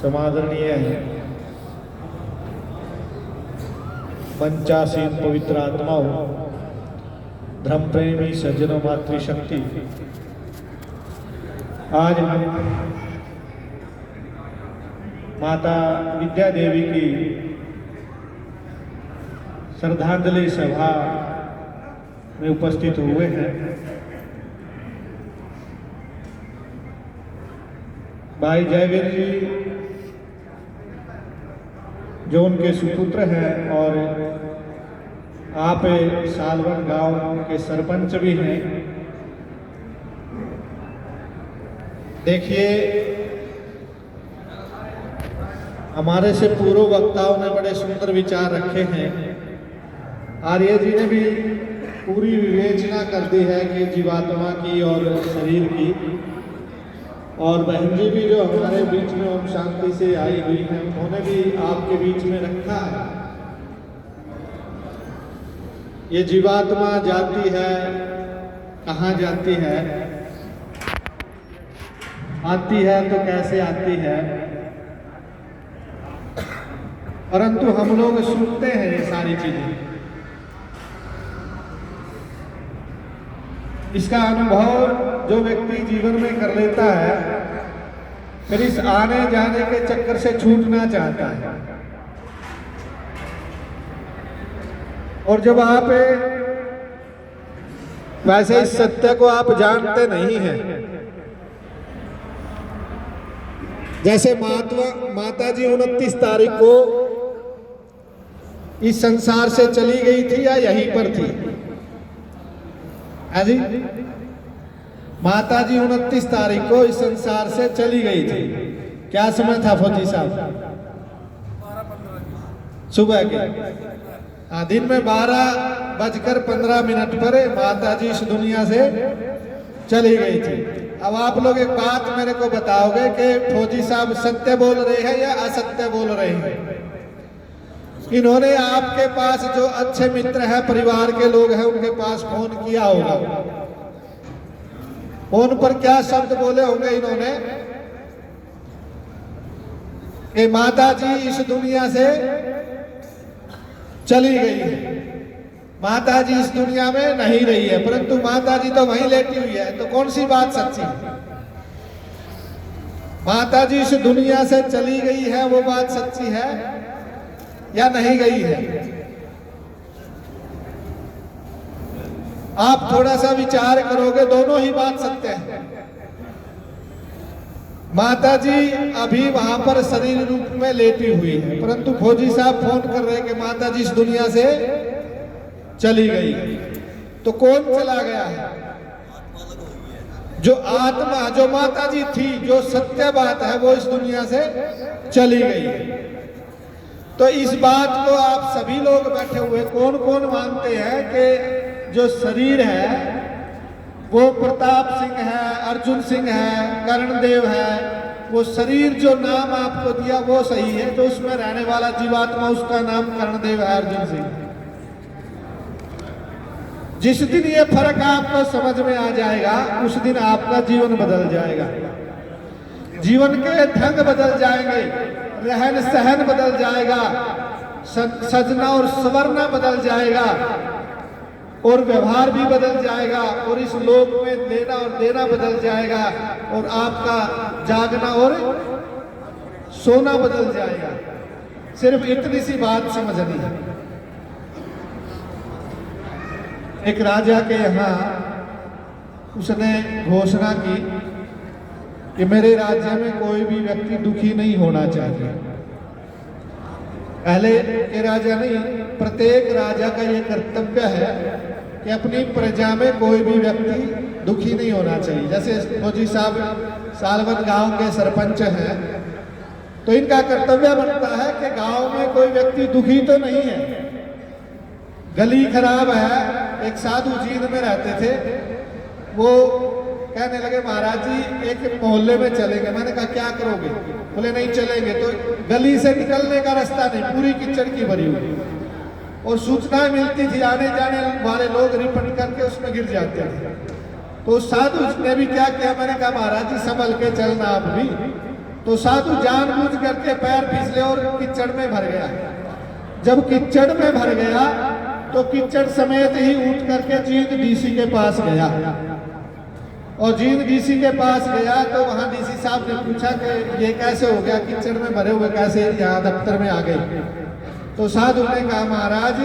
समादरणीय पंचासीन पवित्र आत्माओं, धर्म प्रेमी सज्जनों, मातृशक्ति, आज हम माता विद्या देवी की श्रद्धांजलि सभा में उपस्थित हुए हैं। भाई जयवीर जी जो उनके सुपुत्र हैं और आप सालवन गांव के सरपंच भी हैं। देखिए, हमारे से पूर्व वक्ताओं ने बड़े सुंदर विचार रखे हैं। आर्य जी ने भी पूरी विवेचना कर दी है कि जीवात्मा की और शरीर की, और बहन जी भी जो हमारे बीच में ओम शांति से आई हुई हैं, उन्होंने भी आपके बीच में रखा है। ये जीवात्मा जाती है, कहाँ जाती है, आती है तो कैसे आती है, परंतु हम लोग सुनते हैं ये सारी चीजें। इसका अनुभव जो व्यक्ति जीवन में कर लेता है, फिर इस आने जाने के चक्कर से छूटना चाहता है। और जब आप वैसे इस सत्य को आप जानते नहीं हैं, जैसे माता जी 29 तारीख को इस संसार से चली गई थी या यहीं पर थी? जी, माता जी 29 तारीख को इस संसार से चली गई थी। क्या समय था फौजी साहब? सुबह के दिन में 12:15 पर माता जी इस दुनिया से चली गई थी। अब आप लोग एक बात मेरे को बताओगे कि फौजी साहब सत्य बोल रहे हैं या असत्य बोल रहे हैं? इन्होंने आपके पास जो अच्छे मित्र हैं, परिवार के लोग हैं, उनके पास फोन किया होगा। फोन पर क्या शब्द बोले होंगे इन्होंने कि माता जी इस दुनिया से चली गई है, माता जी इस दुनिया में नहीं रही है, परंतु माता जी तो वहीं लेटी हुई है। तो कौन सी बात सच्ची है? माता जी इस दुनिया से चली गई है, वो बात सच्ची है या नहीं गई है? आप थोड़ा सा विचार करोगे, दोनों ही बात सत्य है। माता जी अभी वहां पर शरीर रूप में लेटी हुई है, परंतु फौजी साहब फोन कर रहे हैं कि माता जी इस दुनिया से चली गई। तो कौन चला गया है? जो आत्मा, जो माता जी थी, जो सत्य बात है, वो इस दुनिया से चली गई। तो इस बात को आप सभी लोग बैठे हुए कौन कौन मानते हैं कि जो शरीर है वो प्रताप सिंह है, अर्जुन सिंह है, कर्णदेव है, वो शरीर जो नाम आपको दिया वो सही है, जो उसमें रहने वाला जीवात्मा उसका नाम कर्णदेव है, अर्जुन सिंह। जिस दिन ये फर्क आपको समझ में आ जाएगा, उस दिन आपका जीवन बदल जाएगा। जीवन के ढंग बदल जाएंगे, रहन सहन बदल जाएगा, सजना और संवरना बदल जाएगा, और व्यवहार भी बदल जाएगा, और इस लोक में लेना और देना बदल जाएगा, और आपका जागना और सोना बदल जाएगा। सिर्फ इतनी सी बात समझनी है। एक राजा के यहाँ उसने घोषणा की कि मेरे राज्य में कोई भी व्यक्ति दुखी नहीं होना चाहिए। पहले के राजा नहीं, प्रत्येक राजा का ये कर्तव्य है कि अपनी प्रजा में कोई भी व्यक्ति दुखी नहीं होना चाहिए। जैसे फौजी साहब सालवन गांव के सरपंच हैं, तो इनका कर्तव्य बनता है कि गांव में कोई व्यक्ति दुखी तो नहीं है। गली खराब है, एक साधु जींद में रहते थे, वो कहने लगे महाराज जी एक मोहल्ले में चलेंगे। मैंने कहा क्या करोगे? बोले नहीं चलेंगे। तो गली से निकलने का रास्ता नहीं, पूरी कीचड़ की भरी हुई, और सूचनाएं मिलती थी, आने जाने वाले लोग रिपट करके उसमें गिर जाते थे। तो साधु ने भी क्या किया, मैंने कहा महाराज जी संभल के चलना आप भी। तो साधु जानबूझ करके पैर फिसले और कीचड़ में भर गया। जब कीचड़ में भर गया तो कीचड़ समेत ही उठ करके जींद डीसी के पास गया, और जींद डीसी के पास गया तो वहां डीसी साहब ने पूछा कि ये कैसे हो गया, कीचड़ में भरे हुए कैसे यहाँ दफ्तर में आ गए। तो साधु ने कहा, महाराज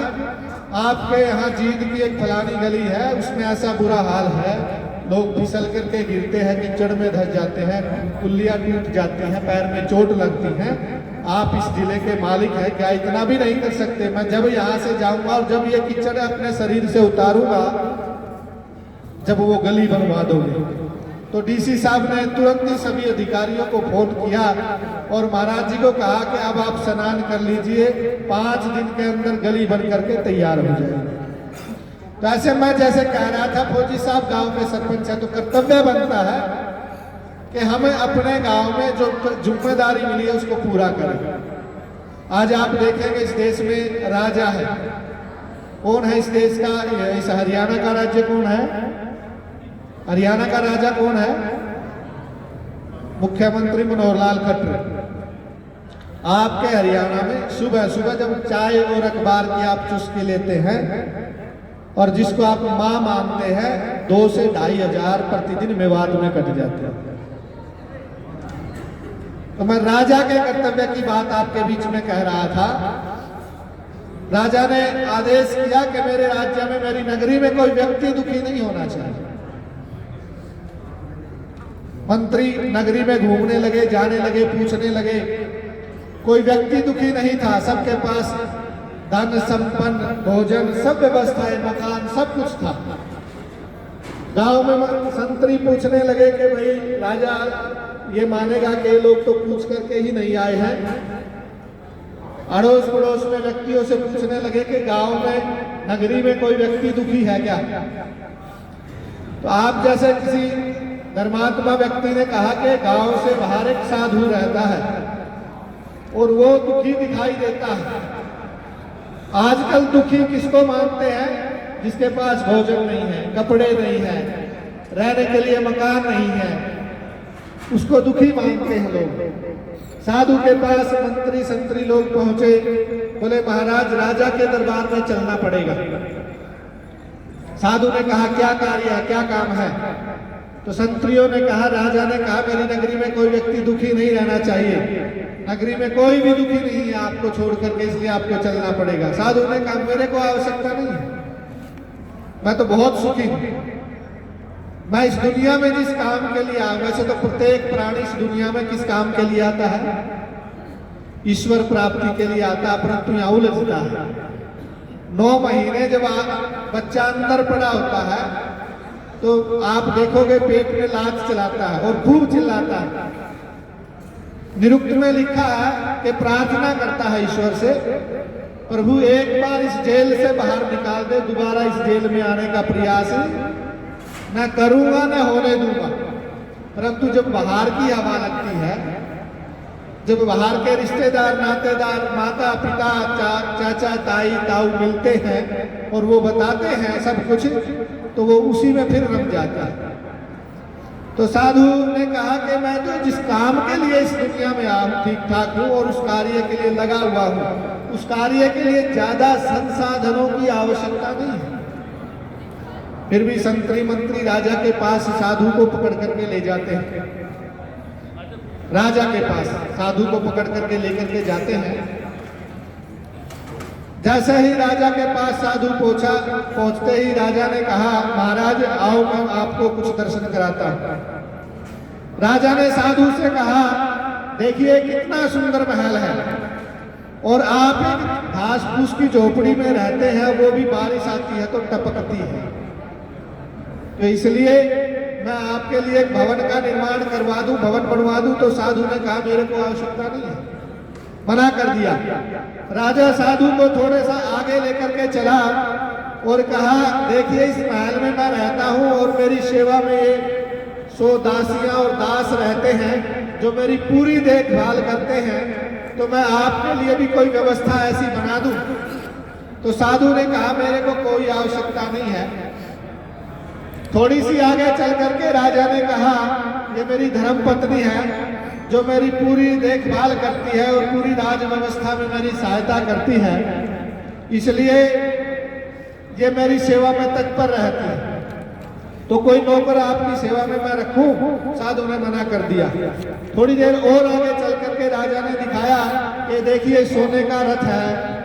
आपके यहाँ जींद की एक फलानी गली है, उसमें ऐसा बुरा हाल है, लोग फिसल करके गिरते हैं, कीचड़ में धंस जाते हैं, कुल्लियां टूट जाती हैं, पैर में चोट लगती है। आप इस जिले के मालिक हैं, क्या इतना भी नहीं कर सकते? मैं जब यहाँ से जाऊंगा और जब ये कीचड़ अपने शरीर से उतारूंगा, जब वो गली बनवा दोगे। तो डीसी साहब ने तुरंत ही सभी अधिकारियों को फोन किया और महाराज जी को कहा कि अब आप स्नान कर लीजिए, 5 दिन के अंदर गली बन करके तैयार हो जाएगी। तो ऐसे मैं जैसे कह रहा था, फौजी साहब गांव में सरपंच है तो कर्तव्य बनता है कि हमें अपने गांव में जो जिम्मेदारी मिली है उसको पूरा करें। आज आप देखेंगे इस देश में राजा है, कौन है इस देश का? इस हरियाणा का राज्य कौन है? हरियाणा का राजा कौन है? मुख्यमंत्री मनोहर लाल खट्टर। आपके हरियाणा में सुबह सुबह जब चाय और अखबार की आप चुस्की लेते हैं और जिसको आप मां मानते हैं, 2 से 2.5 हजार प्रतिदिन मेवात में कट जाते हैं। तो मैं राजा के कर्तव्य की बात आपके बीच में कह रहा था। राजा ने आदेश किया कि मेरे राज्य में, मेरी नगरी में कोई व्यक्ति दुखी नहीं होना चाहिए। मंत्री नगरी में घूमने लगे, जाने लगे, पूछने लगे, कोई व्यक्ति दुखी नहीं था। सबके पास धन संपन्न, भोजन, सब व्यवस्थाएं, मकान, सब कुछ था। गांव में संतरी पूछने लगे कि भाई राजा ये मानेगा कि ये लोग तो पूछ करके ही नहीं आए हैं। अड़ोस पड़ोस में व्यक्तियों से पूछने लगे कि गांव में, नगरी में कोई व्यक्ति दुखी है क्या? तो आप जैसे किसी धर्मात्मा व्यक्ति ने कहा कि गांव से बाहर एक साधु रहता है और वो दुखी दिखाई देता है। आजकल दुखी किसको मानते हैं? जिसके पास भोजन नहीं है, कपड़े नहीं है, रहने के लिए मकान नहीं है, उसको दुखी मानते हैं लोग। साधु के पास मंत्री संतरी लोग पहुंचे, बोले महाराज राजा के दरबार में चलना पड़ेगा। साधु ने कहा क्या कार्य है, क्या काम है? तो संतरियों ने कहा, राजा ने कहा मेरी नगरी में कोई व्यक्ति दुखी नहीं रहना चाहिए, नगरी में कोई भी दुखी नहीं है आपको छोड़ करके, इसलिए आपको चलना पड़ेगा। साधु ने कहा मेरे को आवश्यकता नहीं है, मैं तो बहुत सुखी हूं। मैं इस दुनिया में जिस काम के लिए आया, वैसे तो प्रत्येक प्राणी इस दुनिया में किस काम के लिए आता है? ईश्वर प्राप्ति के लिए आता है, परंतु यहाँ उलझता है। 9 महीने जब बच्चा अंदर पड़ा होता है तो आप देखोगे पेट में लात चलाता है और खूब चिल्लाता है। निरुक्त में लिखा है कि प्रार्थना करता है ईश्वर से, प्रभु एक बार इस जेल से बाहर निकाल दे, दोबारा इस जेल में आने का प्रयास न करूंगा न होने दूंगा। परंतु जब बाहर की हवा लगती है, जब बाहर के रिश्तेदार, नातेदार, माता पिता, चाचा ताई ताऊ मिलते हैं और वो बताते हैं सब कुछ, तो वो उसी में फिर रम जाता है। तो साधु ने कहा कि मैं तो जिस काम के लिए इस दुनिया में आया ठीक ठाक हूँ और उस कार्य के लिए लगा हुआ हूँ, उस कार्य के लिए ज्यादा संसाधनों की आवश्यकता नहीं है। फिर भी संतरी मंत्री राजा के पास साधु को पकड़ करके ले जाते हैं। राजा के पास साधु को पकड़ करके लेकर के जाते हैं। जैसे ही राजा के पास साधु पहुंचते ही राजा ने कहा महाराज आओ मैं आपको कुछ दर्शन कराता हूं। राजा ने साधु से कहा देखिए कितना सुंदर महल है और आप एक घास फूस की झोपड़ी में रहते हैं, वो भी बारिश आती है तो टपकती है, तो इसलिए मैं आपके लिए एक भवन का निर्माण करवा दूं, भवन बनवा दूं। तो साधु ने कहा मेरे को आवश्यकता नहीं है, मना कर दिया। राजा साधु को थोड़े सा आगे लेकर के चला और कहा देखिए इस महल में मैं रहता हूं और मेरी सेवा में 100 दासियां और दास रहते हैं जो मेरी पूरी देखभाल करते हैं, तो मैं आपके लिए भी कोई व्यवस्था ऐसी बना दूं। तो साधु ने कहा मेरे को कोई आवश्यकता नहीं है। थोड़ी सी आगे चल करके राजा ने कहा ये मेरी धर्म पत्नी है, जो मेरी पूरी देखभाल करती है और पूरी राज व्यवस्था में मेरी सहायता करती है, इसलिए ये मेरी सेवा में तत्पर रहती है। तो कोई नौकर आपकी सेवा में मैं रखूं? साधु ने मना कर दिया। थोड़ी देर और आगे चल करके राजा ने दिखाया कि देखिए सोने का रथ है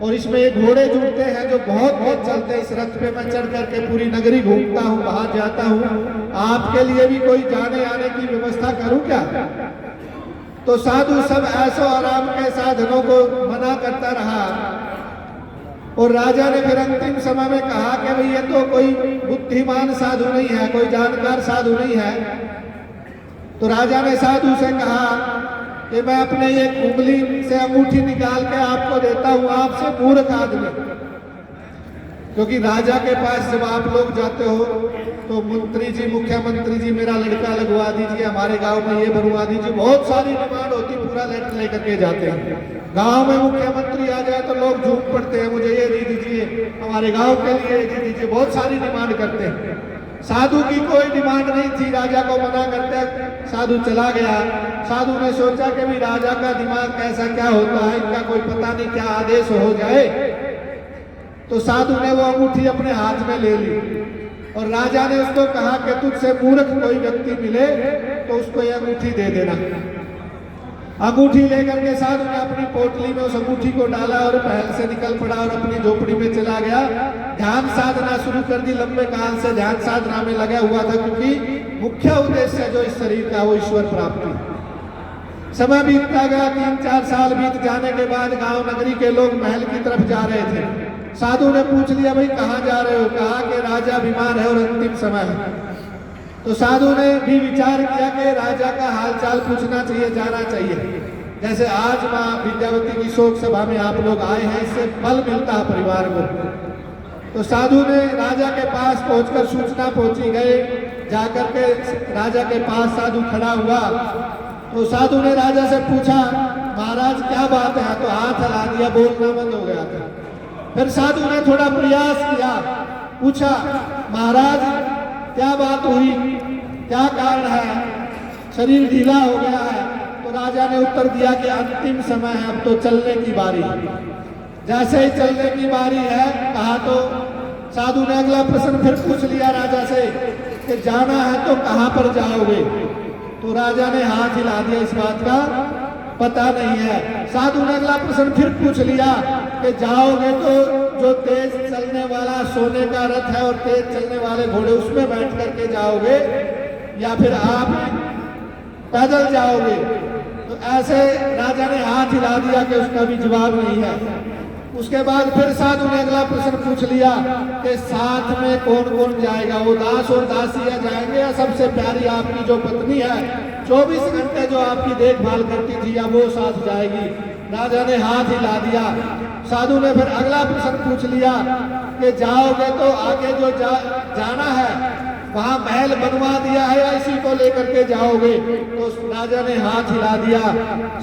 और इसमें ये घोड़े जुड़ते हैं जो बहुत बहुत चलते हैं। इस रथ पे मैं चढ़ करके पूरी नगरी घूमता हूँ, बाहर जाता हूँ। आपके लिए भी कोई जाने आने की व्यवस्था करूं क्या? तो साधु सब ऐसो आराम के साधनों को मना करता रहा और राजा ने फिर अंतिम समय में कहा कि भाई ये तो कोई बुद्धिमान साधु नहीं है, कोई जानकार साधु नहीं है। तो राजा ने साधु से कहा कि मैं अपने एक उंगली से अंगूठी निकाल के आपको देता हूं, आपसे मूर्ख आदमी। क्योंकि राजा के पास जब आप लोग जाते हो तो मंत्री जी, मुख्यमंत्री जी मेरा लड़का लगवा दीजिए, हमारे गांव में ये बनवा दीजिए, बहुत सारी डिमांड होती, पूरा लेटर लेकर के जाते हैं। गांव में मुख्यमंत्री आ जाए तो लोग झूम पड़ते हैं, मुझे ये दे दीजिए, हमारे गांव के लिए ये दे दीजिए, बहुत सारी डिमांड करते हैं। साधु की कोई डिमांड नहीं थी, राजा को मना करते साधु चला गया। साधु ने सोचा कि भी राजा का दिमाग कैसा क्या होता है, इनका कोई पता नहीं क्या आदेश हो जाए। तो साधु ने वो अंगूठी अपने हाथ में ले ली और राजा ने उसको कहा कि तुझसे मूर्ख कोई व्यक्ति मिले तो उसको ये अंगूठी दे देना। अंगूठी लेकर के साधु ने अपनी पोटली में उस अंगूठी को डाला और पहल से निकल पड़ा और अपनी झोपड़ी में चला गया। ध्यान साधना शुरू कर दी। लंबे काल से ध्यान साधना में लगा हुआ था, क्योंकि मुख्य उद्देश्य जो इस शरीर का वो ईश्वर प्राप्ति। समय बीतता गया, 3-4 साल बीत जाने के बाद गांव नगरी के लोग महल की तरफ जा रहे थे। साधु ने पूछ लिया, भाई कहाँ जा रहे हो? कहा कि राजा बीमार है और अंतिम समय है। तो साधु ने भी विचार किया कि राजा का हालचाल पूछना चाहिए, जाना चाहिए। जैसे आज माँ विद्यावती की शोक सभा में आप लोग आए हैं, इससे बल मिलता है परिवार को। तो साधु ने राजा के पास पहुंचकर सूचना पहुंची गए। जाकर के राजा के पास साधु खड़ा हुआ तो साधु ने राजा से पूछा, महाराज क्या बात है? तो हाथ हिला दिया, बोलना बंद हो गया था। फिर साधु ने थोड़ा प्रयास किया, पूछा, महाराज क्या बात हुई, क्या कारण है, शरीर ढीला हो गया है? तो राजा ने उत्तर दिया कि अंतिम समय है, अब तो चलने की बारी है। जैसे ही चलने की बारी है कहा तो साधु ने अगला प्रश्न फिर पूछ लिया राजा से कि जाना है तो कहां पर जाओगे? तो राजा ने हाथ हिला दिया, इस बात का पता नहीं है। साधु ने अगला प्रश्न फिर पूछ लिया कि जाओगे तो जो तेज चलने वाला सोने का रथ है और तेज चलने वाले घोड़े उसमें बैठ करके जाओगे या फिर आप पैदल जाओगे? तो ऐसे राजा ने हाथ हिला दिया कि उसका भी जवाब नहीं है। उसके बाद फिर साधु ने अगला प्रश्न पूछ लिया कि साथ में कौन कौन जाएगा? वो दास और दासियां जाएंगे या सबसे प्यारी आपकी जो पत्नी है 24 घंटे जो आपकी देखभाल करती थी, या वो साथ जाएगी? राजा ने हाथ हिला दिया। साधु ने फिर अगला प्रश्न पूछ लिया कि जाओगे तो आगे जो जाना है वहां महल बनवा दिया है या इसी को लेकर के जाओगे? तो राजा ने हाथ हिला दिया।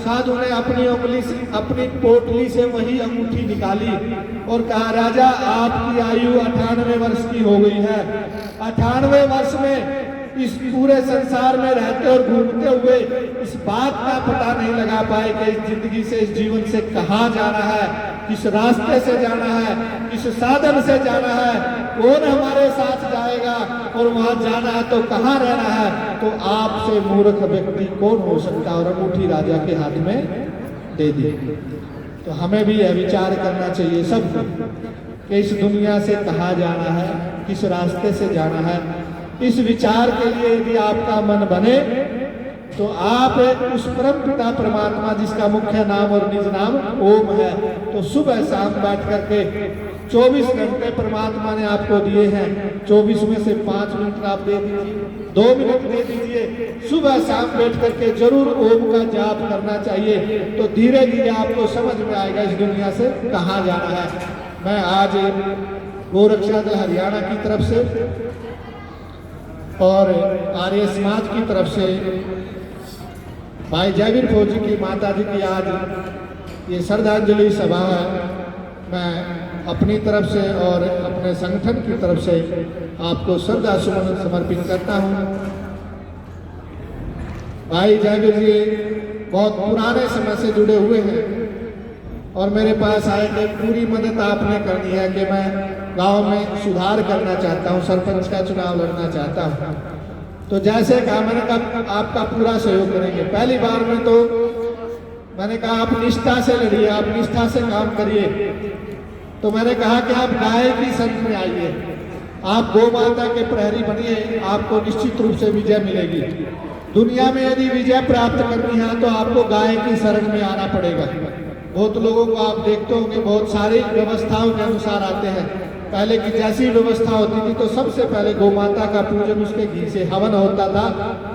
साधु ने अपनी उंगली से, अपनी पोटली से वही अंगूठी निकाली और कहा, राजा आपकी आयु 98 वर्ष की हो गई है। 98 वर्ष में इस पूरे संसार में रहते और घूमते हुए इस बात का पता नहीं लगा पाए कि इस जिंदगी से, इस जीवन से कहाँ जाना है, किस रास्ते से जाना है, किस साधन से जाना है, कौन हमारे साथ जाएगा और वहां जाना है तो कहाँ रहना है? तो आपसे मूर्ख व्यक्ति कौन हो सकता? और अंगूठी राजा के हाथ में दे दी। तो हमें भी यह विचार करना चाहिए सबको कि इस दुनिया से कहाँ जाना है, किस रास्ते से जाना है। इस विचार के लिए यदि आपका मन बने तो आप उस परम पिता परमात्मा जिसका मुख्य नाम और निज नाम ओम है, तो सुबह शाम बैठ करके 24 घंटे परमात्मा ने आपको दिए हैं, 24 में से 5 मिनट आप दे दीजिए, 2 मिनट दे दीजिए। सुबह शाम बैठ करके जरूर ओम का जाप करना चाहिए। तो धीरे धीरे आपको समझ में आएगा इस दुनिया से कहाँ जाना है। मैं आज गोरक्षा दल हरियाणा की तरफ से और आर्य समाज की तरफ से भाई जयवीर फौजी की माता जी की आज ये श्रद्धांजलि सभा है। मैं अपनी तरफ से और अपने संगठन की तरफ से आपको श्रद्धा सुमन समर्पित करता हूँ। भाई जयवीर जी बहुत पुराने समय से जुड़े हुए हैं और मेरे पास आए कि पूरी मदद आपने करनी है कि मैं गांव में सुधार करना चाहता हूं, सरपंच का चुनाव लड़ना चाहता हूं। तो जैसे कहा मैंने कहा आपका पूरा सहयोग करेंगे। पहली बार में तो मैंने कहा आप निष्ठा से लड़िए, आप निष्ठा से काम करिए। तो मैंने कहा कि आप गाय की संघ में आइए, आप गौ माता के प्रहरी बनिए, आपको निश्चित रूप से विजय मिलेगी। दुनिया में यदि विजय प्राप्त करनी है तो आपको गाय की शरण में आना पड़ेगा। बहुत लोगों को आप देखते होंगे बहुत सारी व्यवस्थाओं के अनुसार आते हैं। पहले की जैसी व्यवस्था होती थी तो सबसे पहले गौ माता का पूजन, उसके घी से हवन होता था,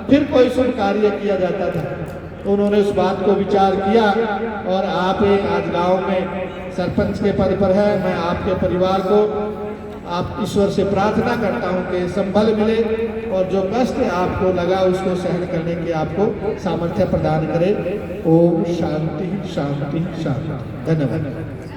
फिर कोई शुभ कार्य किया जाता था। उन्होंने उस बात को विचार किया और आप आज गांव में सरपंच के पद पर है। मैं आपके परिवार को आप ईश्वर से प्रार्थना करता हूं कि संबल मिले और जो कष्ट आपको लगा उसको सहन करने की आपको सामर्थ्य प्रदान करे। ओम शांति शांति शांति। धन्यवाद।